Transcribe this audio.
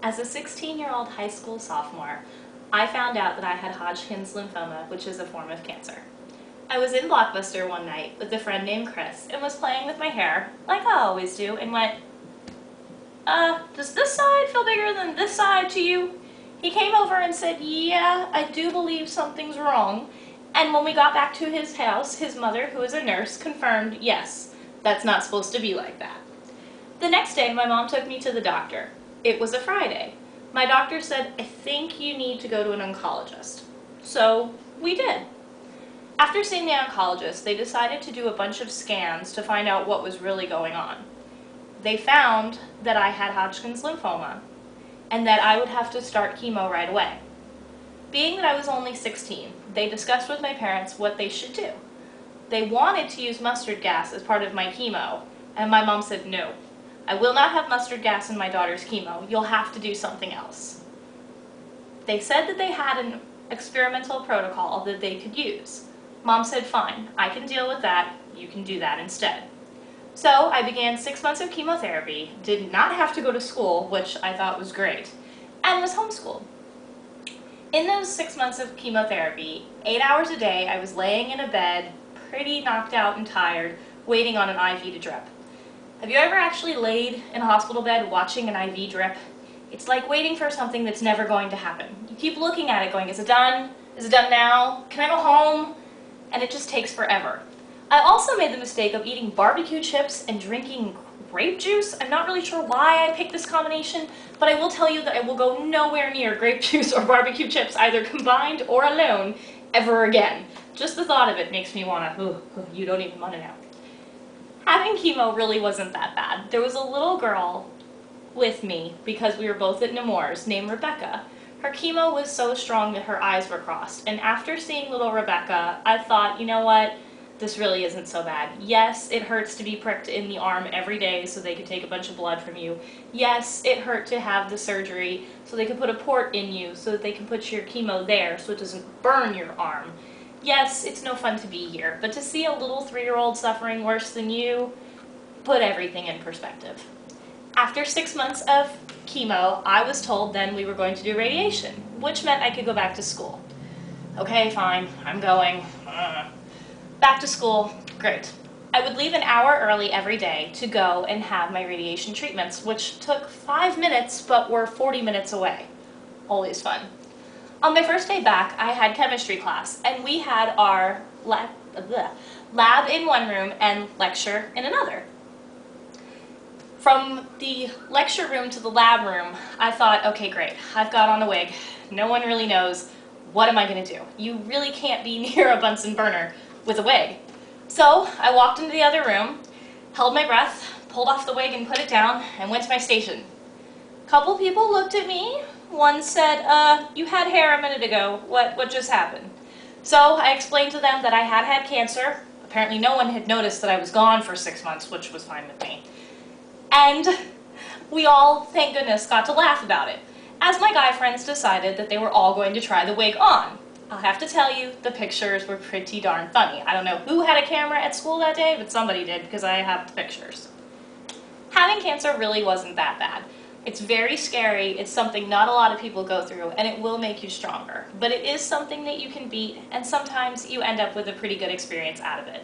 As a 16-year-old high school sophomore, I found out that I had Hodgkin's lymphoma, which is a form of cancer. I was in Blockbuster one night with a friend named Chris and was playing with my hair, like I always do, and went, does this side feel bigger than this side to you? He came over and said, yeah, I do believe something's wrong. And when we got back to his house, his mother, who is a nurse, confirmed, yes, that's not supposed to be like that. The next day, my mom took me to the doctor. It was a Friday. My doctor said, I think you need to go to an oncologist. So we did. After seeing the oncologist, they decided to do a bunch of scans to find out what was really going on. They found that I had Hodgkin's lymphoma and that I would have to start chemo right away. Being that I was only 16, they discussed with my parents what they should do. They wanted to use mustard gas as part of my chemo, and my mom said, no, I will not have mustard gas in my daughter's chemo. You'll have to do something else. They said that they had an experimental protocol that they could use. Mom said, fine, I can deal with that. You can do that instead. So I began 6 months of chemotherapy, did not have to go to school, which I thought was great, and was homeschooled. In those 6 months of chemotherapy, 8 hours a day, I was laying in a bed, pretty knocked out and tired, waiting on an IV to drip. Have you ever actually laid in a hospital bed watching an IV drip? It's like waiting for something that's never going to happen. You keep looking at it going, is it done? Is it done now? Can I go home? And it just takes forever. I also made the mistake of eating barbecue chips and drinking grape juice. I'm not really sure why I picked this combination, but I will tell you that I will go nowhere near grape juice or barbecue chips, either combined or alone, ever again. Just the thought of it makes me want to, you don't even want to know. Having chemo really wasn't that bad. There was a little girl with me, because we were both at Nemours, named Rebecca. Her chemo was so strong that her eyes were crossed, and after seeing little Rebecca, I thought, you know what? This really isn't so bad. Yes, it hurts to be pricked in the arm every day so they could take a bunch of blood from you. Yes, it hurt to have the surgery so they could put a port in you so that they can put your chemo there so it doesn't burn your arm. Yes, it's no fun to be here, but to see a little 3-year-old suffering worse than you put everything in perspective. After 6 months of chemo, I was told then we were going to do radiation, which meant I could go back to school. Okay, fine, I'm going. Back to school, great. I would leave an hour early every day to go and have my radiation treatments, which took 5 minutes but were 40 minutes away. Always fun. On my first day back, I had chemistry class, and we had our lab in one room and lecture in another. From the lecture room to the lab room, I thought, okay, great, I've got on a wig. No one really knows. What am I going to do? You really can't be near a Bunsen burner with a wig. So I walked into the other room, held my breath, pulled off the wig and put it down, and went to my station. A couple people looked at me. One said, you had hair a minute ago. What just happened? So I explained to them that I had had cancer. Apparently no one had noticed that I was gone for 6 months, which was fine with me. And we all, thank goodness, got to laugh about it, as my guy friends decided that they were all going to try the wig on. I'll have to tell you, the pictures were pretty darn funny. I don't know who had a camera at school that day, but somebody did, because I have the pictures. Having cancer really wasn't that bad. It's very scary, it's something not a lot of people go through, and it will make you stronger. But it is something that you can beat, and sometimes you end up with a pretty good experience out of it.